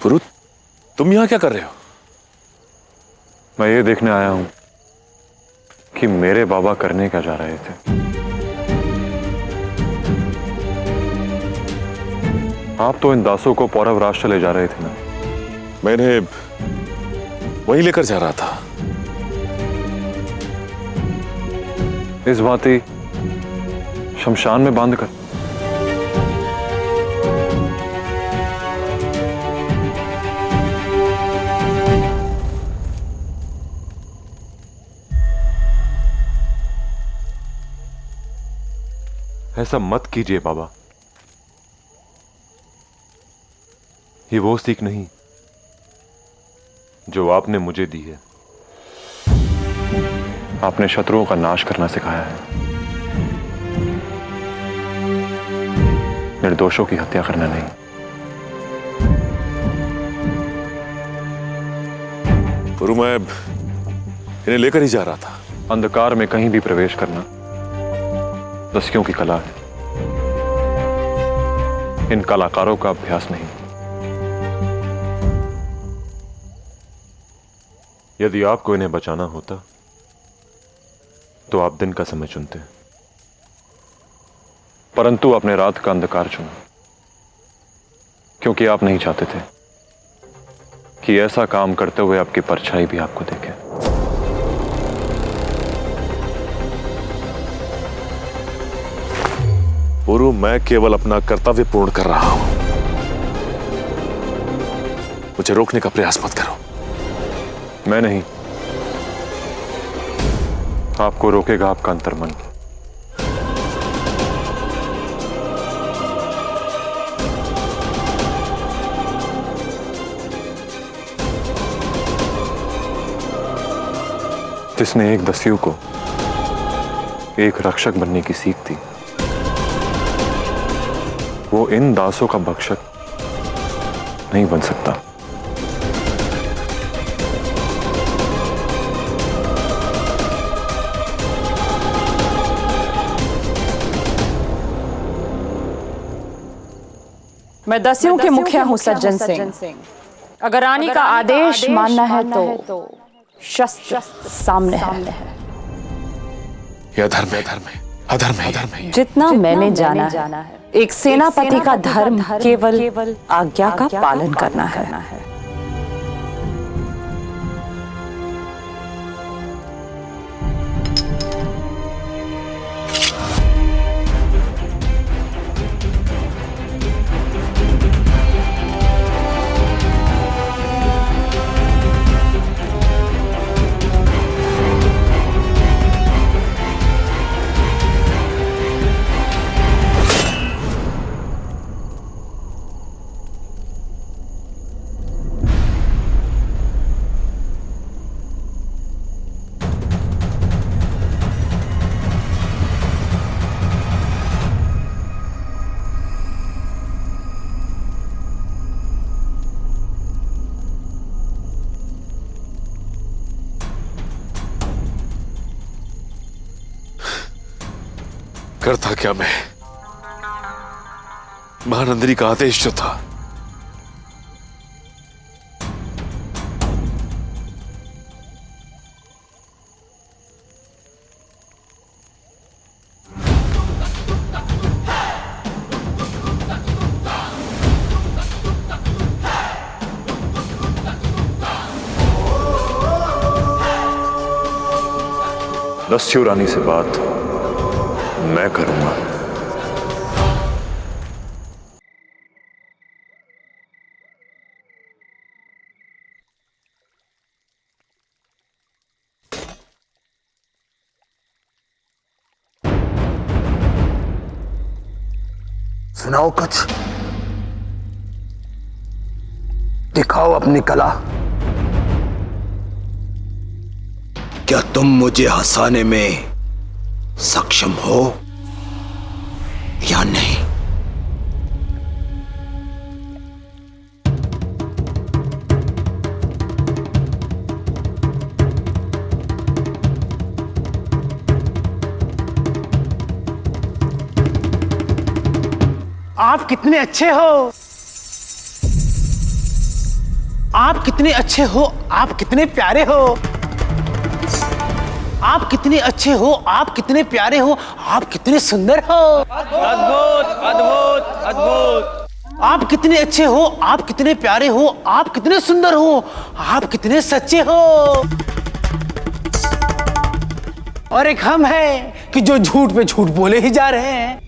पुरु, तुम यहां क्या कर रहे हो? मैं ये देखने आया हूं कि मेरे बाबा करने क्या जा रहे थे। आप तो इन दासों को पौरव राष्ट्र ले जा रहे थे ना? मैं इन्हें वहीं लेकर जा रहा था। इस भांति शमशान में बांध कर? ऐसा मत कीजिए बाबा। ये वो सीख नहीं जो आपने मुझे दी है। आपने शत्रुओं का नाश करना सिखाया है, निर्दोषों की हत्या करना नहीं। पुरु, मैं इन्हें लेकर ही जा रहा था। अंधकार में कहीं भी प्रवेश करना दस्युओं की कला है, इन कलाकारों का अभ्यास नहीं। यदि आपको इन्हें बचाना होता तो आप दिन का समय चुनते, परंतु आपने रात का अंधकार चुना, क्योंकि आप नहीं चाहते थे कि ऐसा काम करते हुए आपकी परछाई भी आपको देखे। पुरु, मैं केवल अपना कर्तव्य पूर्ण कर रहा हूं। मुझे रोकने का प्रयास मत करो। मैं नहीं, आपको रोकेगा आपका अंतर्मन। जिसने एक दस्यु को एक रक्षक बनने की सीख दी, वो इन दासों का भक्षक नहीं बन सकता। मैं दस्युओं के मुखिया हूं सज्जन सिंह। अगर रानी का आदेश मानना है तो शस्त्र सामने है। यह धर्म है, अधर्म है। जितना मैंने जाना है, एक सेनापति का धर्म केवल आज्ञा का पालन करना है। करता क्या मैं? महानंदिनी का आदेश जो था, दस्यु रानी से बात मैं करूंगा। सुनाओ कुछ, दिखाओ अपनी कला। क्या तुम मुझे हंसाने में सक्षम हो या नहीं? आप कितने अच्छे हो। आप कितने अच्छे हो, आप कितने प्यारे हो, आप कितने अच्छे हो, आप कितने प्यारे हो, आप कितने सुंदर हो। अद्भुत अद्भुत अद्भुत। आप कितने अच्छे हो, आप कितने प्यारे हो, आप कितने सुंदर हो, आप कितने सच्चे हो। और एक हम हैं कि जो झूठ पे झूठ बोले ही जा रहे हैं।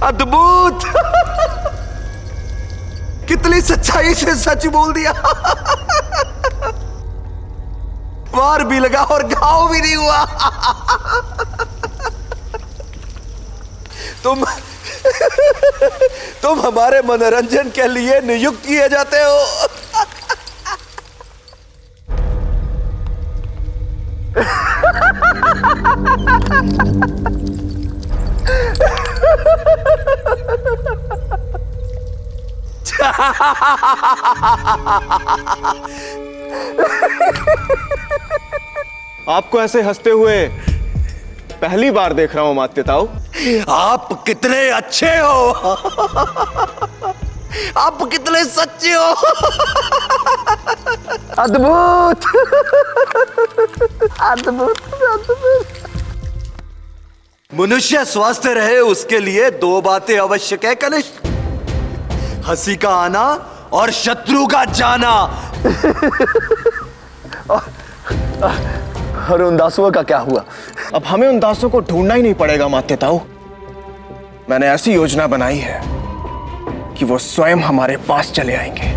अद्भुत। कितनी सच्चाई से सच बोल दिया। वार भी लगा और घाव भी नहीं हुआ। तुम हमारे मनोरंजन के लिए नियुक्त किए जाते हो। आपको ऐसे हंसते हुए पहली बार देख रहा हूं मात्य ताऊ। आप कितने अच्छे हो, आप कितने सच्चे हो। अद्भुत अद्भुत अद्भुत। मनुष्य स्वस्थ रहे उसके लिए दो बातें आवश्यक है कनिष्ठ, हंसी का आना और शत्रु का जाना। और उन दासों का क्या हुआ? अब हमें उन दासों को ढूंढना ही नहीं पड़ेगा मात्य ताऊ। मैंने ऐसी योजना बनाई है कि वो स्वयं हमारे पास चले आएंगे।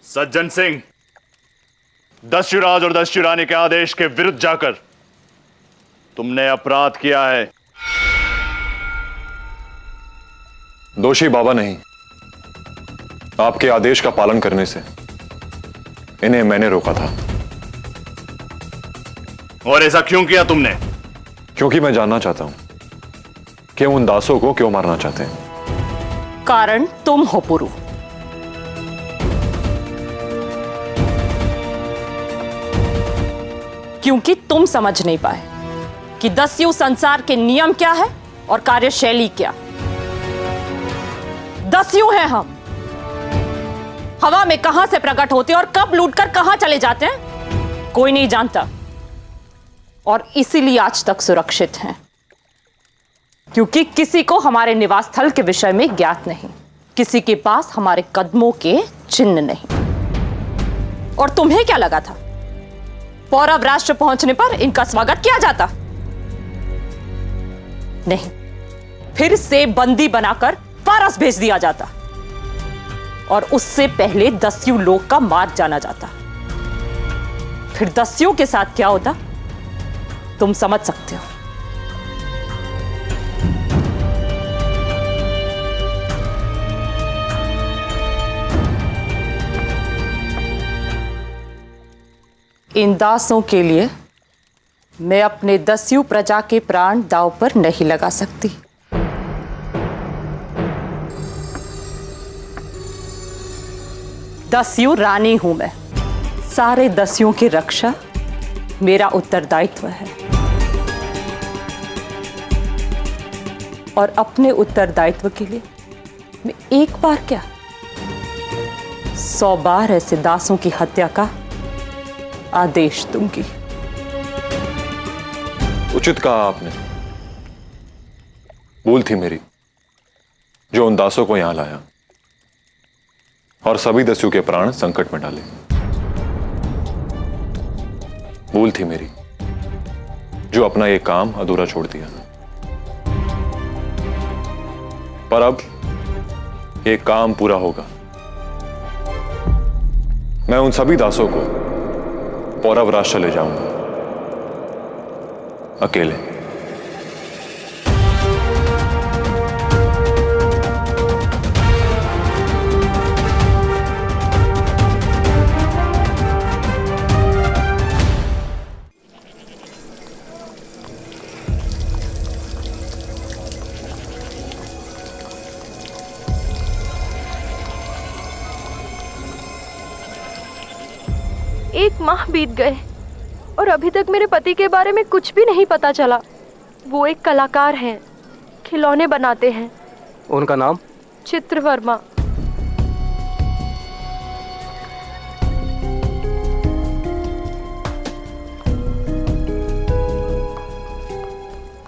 सज्जन सिंह, दस्युराज और दस्युरानी के आदेश के विरुद्ध जाकर तुमने अपराध किया है। दोषी बाबा नहीं, आपके आदेश का पालन करने से इन्हें मैंने रोका था। और ऐसा क्यों किया तुमने? क्योंकि मैं जानना चाहता हूं कि उन दासों को क्यों मारना चाहते हैं। कारण तुम हो पुरु। क्योंकि तुम समझ नहीं पाए कि दस्यु संसार के नियम क्या है और कार्यशैली क्या। दस्यु हैं हम, हवा में कहां से प्रकट होते और कब लूटकर कहां चले जाते हैं कोई नहीं जानता, और इसीलिए आज तक सुरक्षित हैं। क्योंकि किसी को हमारे निवास स्थल के विषय में ज्ञात नहीं, किसी के पास हमारे कदमों के चिन्ह नहीं। और तुम्हें क्या लगा था पौरव राष्ट्र पहुंचने पर इनका स्वागत किया जाता? नहीं, फिर से बंदी बनाकर फारस भेज दिया जाता और उससे पहले दस्यु लोक का मार्ग जाना जाता। फिर दस्युओं के साथ क्या होता तुम समझ सकते हो। इन दासों के लिए मैं अपने दस्यु प्रजा के प्राण दांव पर नहीं लगा सकती। दस्यु रानी हूं मैं, सारे दस्युओं की रक्षा मेरा उत्तरदायित्व है। और अपने उत्तरदायित्व के लिए मैं एक बार क्या 100 बार ऐसे दासों की हत्या का आदेश दूंगी। उचित कहा आपने। भूल थी मेरी जो उन दासों को यहां लाया और सभी दस्यु के प्राण संकट में डाले। भूल थी मेरी जो अपना यह काम अधूरा छोड़ दिया। पर अब यह काम पूरा होगा। मैं उन सभी दासों को पौरव राष्ट्र ले जाऊंगा, अकेले। एक माह बीत गए और अभी तक मेरे पति के बारे में कुछ भी नहीं पता चला। वो एक कलाकार हैं, खिलौने बनाते हैं। उनका नाम? चित्रवर्मा।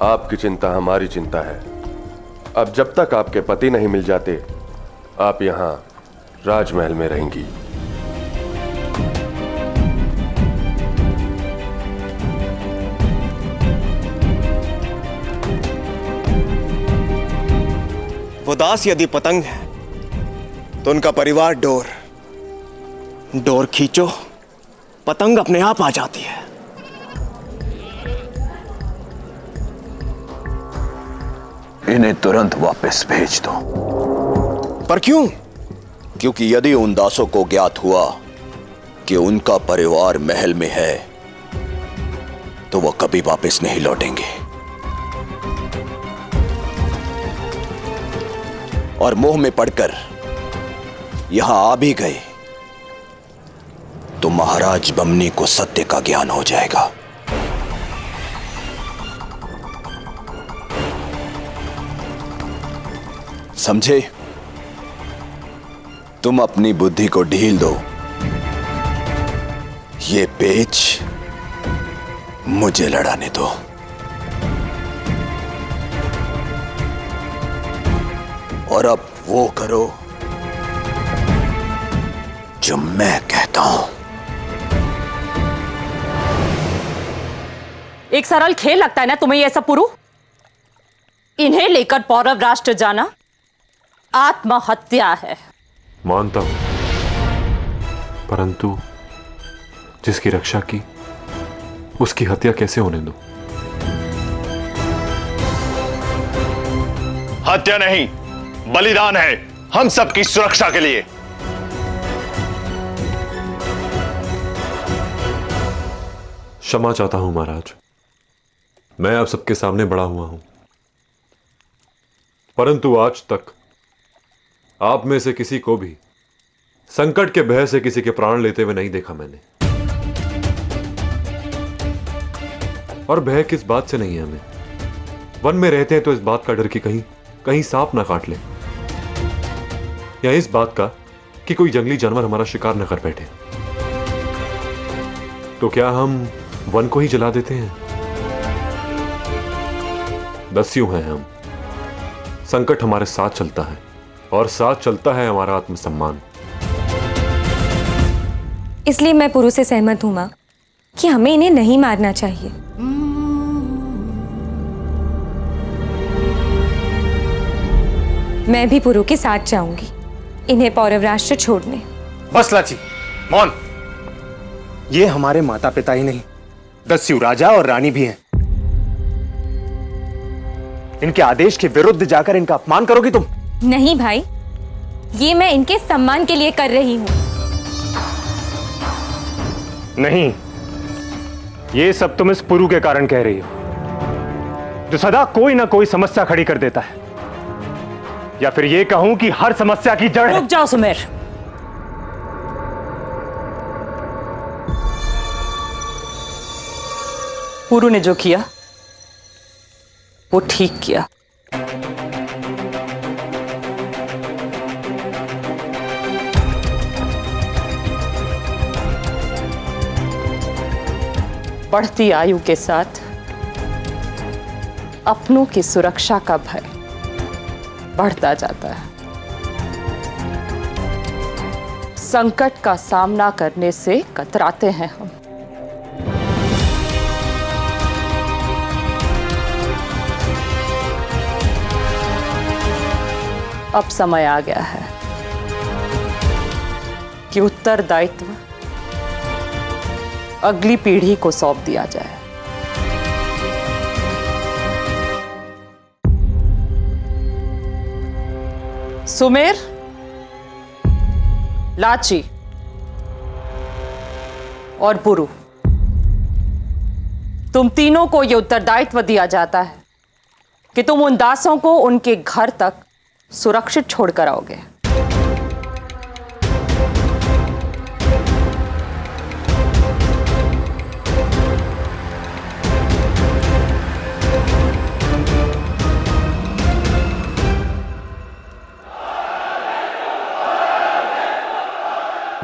आपकी चिंता हमारी चिंता है। अब जब तक आपके पति नहीं मिल जाते, आप यहां राजमहल में रहेंगी। वो दास यदि पतंग है तो उनका परिवार डोर। डोर खींचो, पतंग अपने आप आ जाती है। इन्हें तुरंत वापस भेज दो। पर क्यों? क्योंकि यदि उन दासों को ज्ञात हुआ कि उनका परिवार महल में है तो वो कभी वापस नहीं लौटेंगे। और मोह में पड़कर यहां आ भी गए तो महाराज बमनी को सत्य का ज्ञान हो जाएगा। समझे? तुम अपनी बुद्धि को ढील दो। ये पेच मुझे लड़ाने दो। और अब वो करो जो मैं कहता हूं। एक सरल खेल लगता है ना तुम्हें ये सब पुरु? इन्हें लेकर पौरव राष्ट्र जाना आत्महत्या है। मानता हूं, परंतु जिसकी रक्षा की उसकी हत्या कैसे होने दो? हत्या नहीं, बलिदान है हम सबकी सुरक्षा के लिए। क्षमा चाहता हूं महाराज, मैं आप सबके सामने बड़ा हुआ हूं, परंतु आज तक आप में से किसी को भी संकट के भय से किसी के प्राण लेते हुए नहीं देखा मैंने। और भय किस बात से नहीं है हमें? वन में रहते हैं तो इस बात का डर कि कहीं कहीं सांप ना काट ले, या इस बात का कि कोई जंगली जानवर हमारा शिकार न कर बैठे। तो क्या हम वन को ही जला देते हैं? दस्यु हैं हम, संकट हमारे साथ चलता है और साथ चलता है हमारा आत्मसम्मान। इसलिए मैं पुरु से सहमत हूं मां कि हमें इन्हें नहीं मारना चाहिए। मैं भी पुरु के साथ जाऊंगी इन्हें पौरव राष्ट्र छोड़ने। बस लाची, मौन। ये हमारे माता पिता ही नहीं, दस्यु राजा और रानी भी हैं। इनके आदेश के विरुद्ध जाकर इनका अपमान करोगी तुम? नहीं भाई, ये मैं इनके सम्मान के लिए कर रही हूं। नहीं, ये सब तुम इस पुरु के कारण कह रही हो, जो सदा कोई ना कोई समस्या खड़ी कर देता है। या फिर ये कहूं कि हर समस्या की जड़ है। रुक जाओ सुमेर। पुरु ने जो किया वो ठीक किया। बढ़ती आयु के साथ अपनों की सुरक्षा का भय बढ़ता जाता है। संकट का सामना करने से कतराते हैं हम। अब समय आ गया है कि उत्तरदायित्व अगली पीढ़ी को सौंप दिया जाए। सुमेर, लाची और पुरु, तुम तीनों को यह उत्तरदायित्व दिया जाता है कि तुम उन दासों को उनके घर तक सुरक्षित छोड़कर आओगे।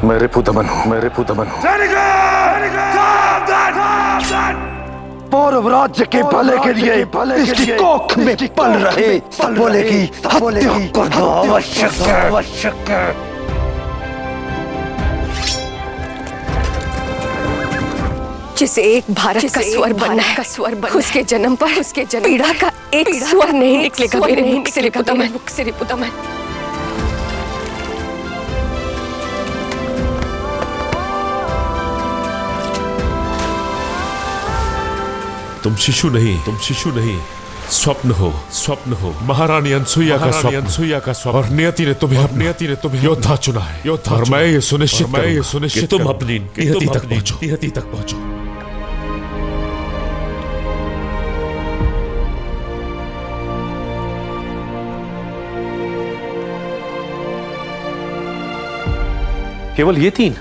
मैं रिपुदमन हूं, मैं रिपुदमन हूं। पौरव राज्य के भले के लिए इसकी कोख में पल रहे बोले की हत्या करना आवश्यक है। जिसे एक भारत का स्वर बनना है, उसके जन्म पर पीड़ा का एक स्वर नहीं निकलेगा मेरे मुख से रिपुदमन। तुम शिशु नहीं, स्वप्न हो महारानी अनसुईया का स्वप्न। और नियति ने तुम्हें योद्धा चुना है, और मैं ये सुनिश्चित कि तुम अपनी नियति तक पहुंचो। केवल ये 3?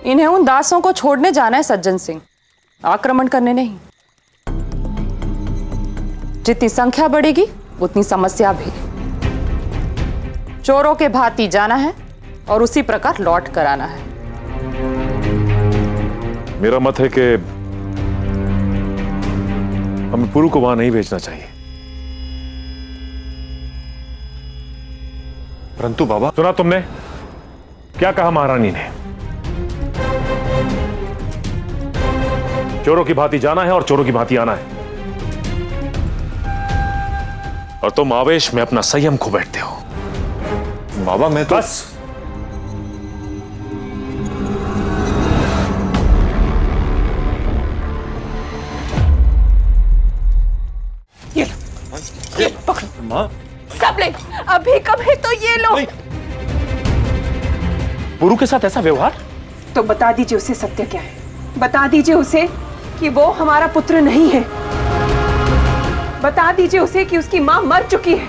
इन्हें उन दासों को छोड़ने जाना है सज्जन सिंह, आक्रमण करने नहीं। जितनी संख्या बढ़ेगी उतनी समस्या भी। चोरों के भांति जाना है और उसी प्रकार लौट कर आना है। मेरा मत है कि हमें पुरु को वहां नहीं भेजना चाहिए। परंतु बाबा, सुना तुमने क्या कहा महारानी ने? चोरों की भांति जाना है और चोरों की भांति आना है। और तुम आवेश में अपना संयम खो बैठते हो। बाबा मैं तो बस ये पकड़ो मां। सब ले, अभी कभी तो ये लो। पुरु के साथ ऐसा व्यवहार? तो बता दीजिए उसे सत्य क्या है। बता दीजिए उसे कि वो हमारा पुत्र नहीं है। बता दीजिए उसे कि उसकी मां मर चुकी है।